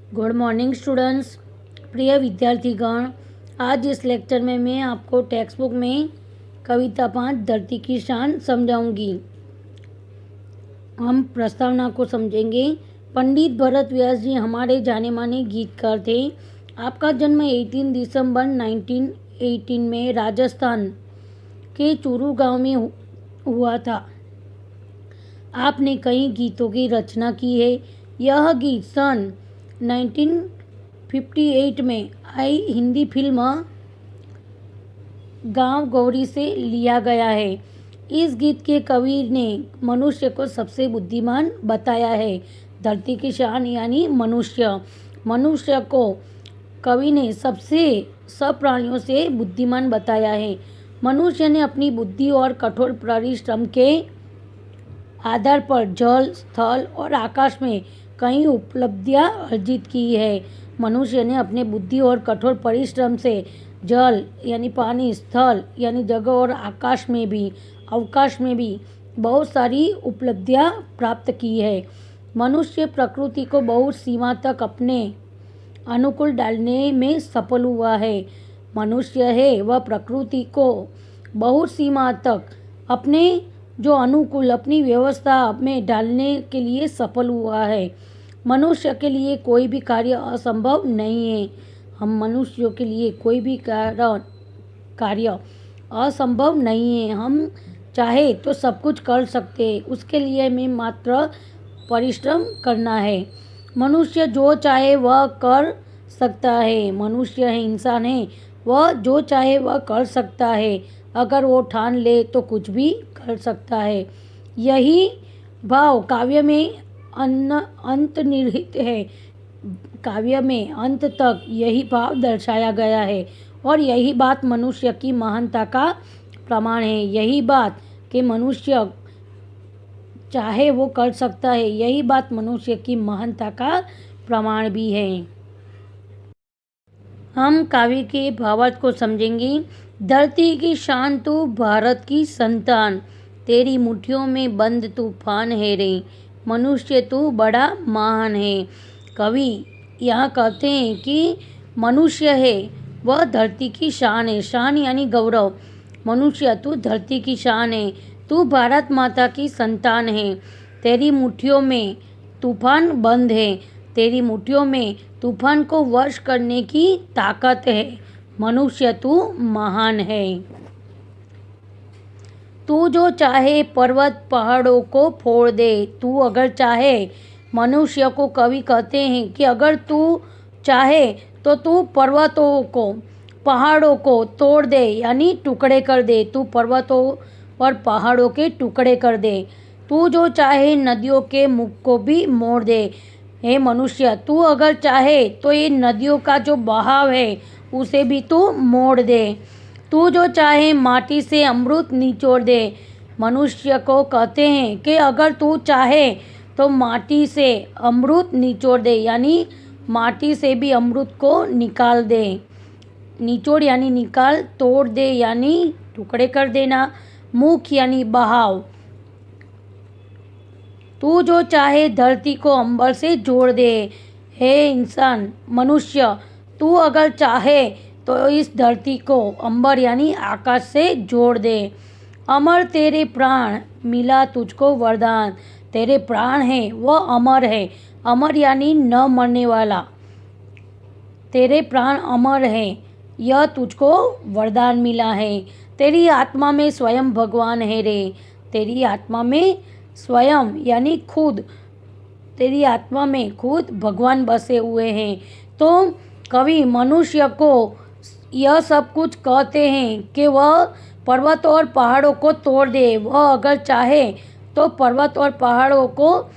Good morning students. प्रिय विद्यार्थीगण, आज इस लेक्चर में मैं आपको टेक्स्ट बुक में कविता 5 धरती की शान समझाऊंगी। हम प्रस्तावना को समझेंगे। पंडित भरत व्यास जी हमारे जाने माने गीतकार थे। आपका जन्म 18 दिसंबर 1918 में राजस्थान के चूरू गांव में हुआ था। आपने कई गीतों की रचना की है। यह गीत सन 1958 में आई हिंदी फिल्म गांव गौरी से लिया गया है। इस गीत के कवि ने मनुष्य को सबसे बुद्धिमान बताया है। धरती की शान यानी मनुष्य को कवि ने सब प्राणियों से बुद्धिमान बताया है। मनुष्य ने अपनी बुद्धि और कठोर परिश्रम के आधार पर जल, स्थल और आकाश में कई उपलब्धियां अर्जित की है। मनुष्य ने अपने बुद्धि और कठोर परिश्रम से जल यानी पानी, स्थल यानी जगह और अवकाश में भी बहुत सारी उपलब्धियां प्राप्त की है। मनुष्य प्रकृति को बहुत सीमा तक अपने अनुकूल डालने में सफल हुआ है। मनुष्य है वह प्रकृति को बहुत सीमा तक अपने अनुकूल अपनी व्यवस्था में डालने के लिए सफल हुआ है। मनुष्य के लिए कोई भी कार्य असंभव नहीं है। हम मनुष्यों के लिए कोई भी कार्य असंभव नहीं है। हम चाहे तो सब कुछ कर सकते हैं। उसके लिए हमें मात्र परिश्रम करना है। मनुष्य जो चाहे वह कर सकता है। मनुष्य है, इंसान है, वह जो चाहे वह कर सकता है। अगर वो ठान ले तो कुछ भी कर सकता है। यही भाव काव्य में अंतर्निहित है। काव्य में अंत तक यही भाव दर्शाया गया है और यही बात मनुष्य की महानता का प्रमाण है। यही बात कि मनुष्य चाहे वो कर सकता है, यही बात मनुष्य की महानता का प्रमाण भी है। हम काव्य के भावार्थ को समझेंगे। धरती की शान तू भारत की संतान, तेरी मुट्ठियों में बंद तूफान है रे, मनुष्य तू बड़ा महान है। कवि यहाँ कहते हैं कि मनुष्य है वह धरती की शान है। शान यानी गौरव। मनुष्य तू धरती की शान है, तू भारत माता की संतान है। तेरी मुट्ठियों में तूफान बंद है। तेरी मुट्ठियों में तूफान को वश करने की ताकत है। मनुष्य तू महान है। तू जो चाहे पर्वत पहाड़ों को फोड़ दे। तू अगर चाहे, मनुष्य को कवि कहते हैं कि अगर तू चाहे तो तू पर्वतों को, पहाड़ों को तोड़ दे यानी टुकड़े कर दे। तू पर्वतों और पहाड़ों के टुकड़े कर दे। तू जो चाहे नदियों के मुख को भी मोड़ दे। हे मनुष्य, तू अगर चाहे तो ये नदियों का जो बहाव है उसे भी तू मोड़ दे। तू जो चाहे माटी से अमृत निचोड़ दे। मनुष्य को कहते हैं कि अगर तू चाहे तो माटी से अमृत निचोड़ दे यानी माटी से भी अमृत को निकाल दे। निचोड़ यानी निकाल, तोड़ दे यानी टुकड़े कर देना, मुख यानी बहाव। तू जो चाहे धरती को अंबर से जोड़ दे। हे इंसान, मनुष्य, तू अगर चाहे तो इस धरती को अंबर यानी आकाश से जोड़ दे। अमर तेरे प्राण, मिला तुझको वरदान। तेरे प्राण हैं वह अमर है। अमर यानी न मरने वाला। तेरे प्राण अमर है, यह तुझको वरदान मिला है। तेरी आत्मा में स्वयं भगवान है रे। तेरी आत्मा में स्वयं यानी खुद, तेरी आत्मा में खुद भगवान बसे हुए हैं। तो कवि मनुष्य को यह सब कुछ कहते हैं कि वह पर्वत और पहाड़ों को तोड़ दे। वह अगर चाहे तो पर्वत और पहाड़ों को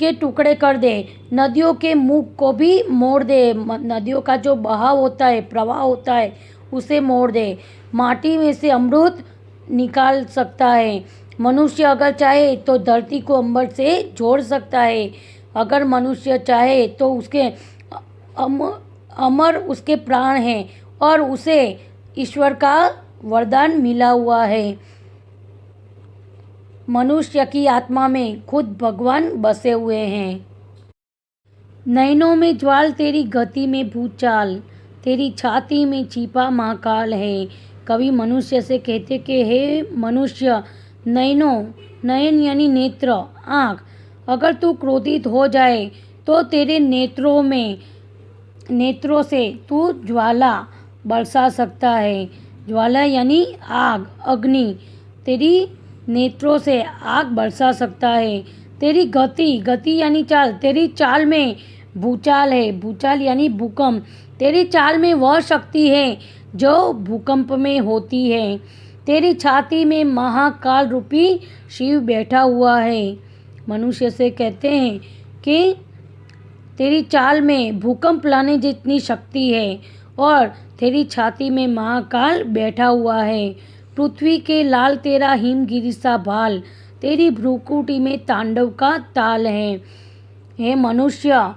के टुकड़े कर दे। नदियों के मुख को भी मोड़ दे। नदियों का जो बहाव होता है, प्रवाह होता है, उसे मोड़ दे। माटी में से अमृत निकाल सकता है। मनुष्य अगर चाहे तो धरती को अंबर से जोड़ सकता है। अगर मनुष्य चाहे तो उसके अमर उसके प्राण हैं और उसे ईश्वर का वरदान मिला हुआ है। मनुष्य की आत्मा में खुद भगवान बसे हुए हैं। नैनों में ज्वाल तेरी गति में भूचाल, तेरी छाती में छिपा महाकाल है। कवि मनुष्य से कहते कि हे मनुष्य, नैनों, नयन यानी नेत्र, आँख, अगर तू क्रोधित हो जाए तो तेरे नेत्रों से तू ज्वाला बरसा सकता है। ज्वाला यानी आग, अग्नि, तेरी नेत्रों से आग बरसा सकता है। तेरी गति यानी चाल, तेरी चाल में भूचाल है, भूचाल यानी भूकंप, तेरी चाल में वह शक्ति है जो भूकंप में होती है। तेरी छाती में महाकाल रूपी शिव बैठा हुआ है। मनुष्य से कहते हैं कि तेरी चाल में भूकंप लाने जितनी शक्ति है और तेरी छाती में महाकाल बैठा हुआ है। पृथ्वी के लाल तेरा हिमगिरी सा भाल, तेरी भ्रुकुटी में तांडव का ताल है। हे मनुष्य,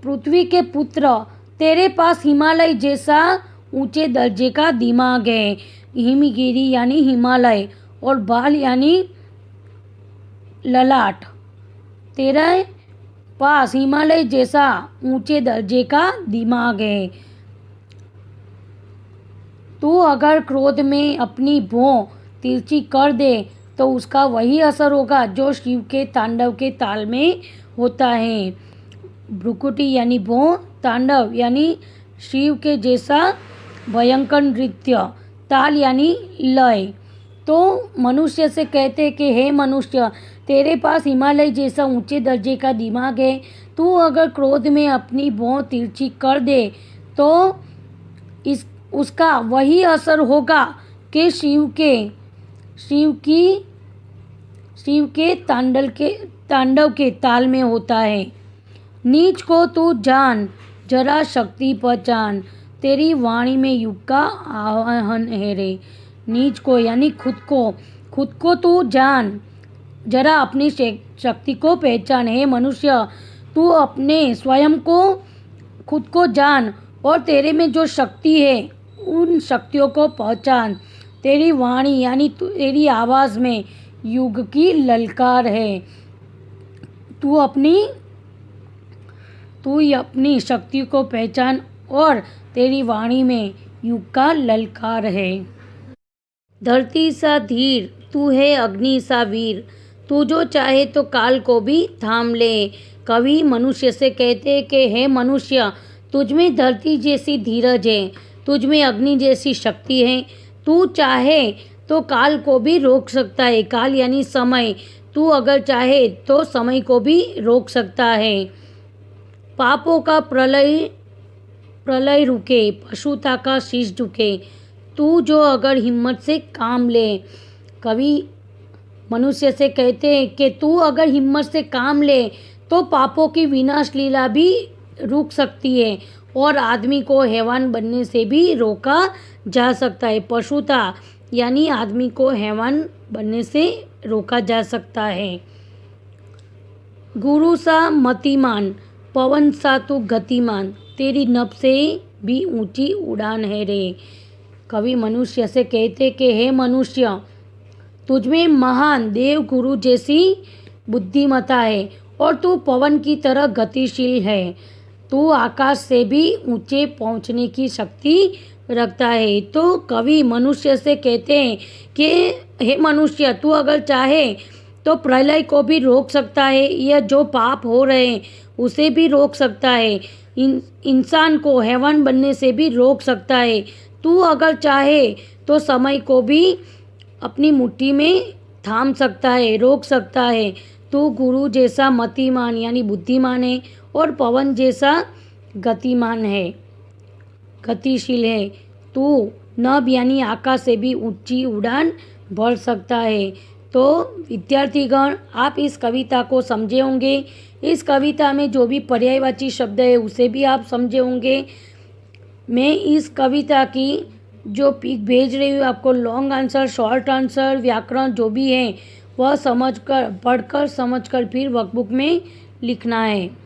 पृथ्वी के पुत्र, तेरे पास हिमालय जैसा ऊंचे दर्जे का दिमाग है। हिमगिरी यानी हिमालय और बाल यानी ललाट। तेरे पास हिमालय जैसा ऊंचे दर्जे का दिमाग है। तू अगर क्रोध में अपनी भौं तिरछी कर दे तो उसका वही असर होगा जो शिव के तांडव के ताल में होता है। भ्रुकुटी यानी भौं, तांडव यानी शिव के जैसा भयंकर नृत्य, ताल यानी लय। तो मनुष्य से कहते कि हे मनुष्य, तेरे पास हिमालय जैसा ऊंचे दर्जे का दिमाग है। तू अगर क्रोध में अपनी भौं तिरछी कर दे तो उसका वही असर होगा कि शिव के तांडव के ताल में होता है। नीच को तू जान, जरा शक्ति पहचान, तेरी वाणी में युग का आह्वान है रे। नीच को यानी खुद को तू जान, जरा अपनी शक्ति को पहचान। हे मनुष्य, तू अपने स्वयं को खुद को जान और तेरे में जो शक्ति है उन शक्तियों को पहचान। तेरी वाणी यानी तेरी आवाज़ में युग की ललकार है। तू अपनी शक्ति को पहचान और तेरी वाणी में युग का ललकार है। धरती सा धीर, तू है अग्नि सा वीर, तू जो चाहे तो काल को भी थाम ले। कवि मनुष्य से कहते कि हे मनुष्य, तुझ में धरती जैसी धीरज है, तुझ में अग्नि जैसी शक्ति है। तू चाहे तो काल को भी रोक सकता है। काल यानी समय। तू अगर चाहे तो समय को भी रोक सकता है। पापों का प्रलय रुके, पशुता का शीश झुके, तू जो अगर हिम्मत से काम ले। कवि मनुष्य से कहते हैं कि तू अगर हिम्मत से काम ले तो पापों की विनाश लीला भी रुक सकती है और आदमी को हैवान बनने से भी रोका जा सकता है। पशुता यानी आदमी को हैवान बनने से रोका जा सकता है। गुरु सा मतिमान, पवन सा तू गतिमान, तेरी नभ से भी ऊंची उड़ान है रे। कवि मनुष्य से कहते कि हे मनुष्य, तुझमें महान देव गुरु जैसी बुद्धिमत्ता है और तू पवन की तरह गतिशील है। तू आकाश से भी ऊंचे पहुंचने की शक्ति रखता है। तो कवि मनुष्य से कहते हैं कि हे मनुष्य, तू अगर चाहे तो प्रलय को भी रोक सकता है, या जो पाप हो रहे हैं उसे भी रोक सकता है, इंसान को हैवान बनने से भी रोक सकता है। तू अगर चाहे तो समय को भी अपनी मुट्ठी में थाम सकता है, रोक सकता है। तू गुरु जैसा मतिमान यानी बुद्धिमान है और पवन जैसा गतिमान है, गतिशील है। तू नभ यानी आकाश से भी ऊंची उड़ान भर सकता है। तो विद्यार्थीगण, आप इस कविता को समझे होंगे। इस कविता में जो भी पर्यायवाची शब्द है उसे भी आप समझे होंगे। मैं इस कविता की जो पिक भेज रही हूँ आपको, लॉन्ग आंसर, शॉर्ट आंसर, व्याकरण जो भी है वह पढ़कर समझकर फिर वर्कबुक में लिखना है।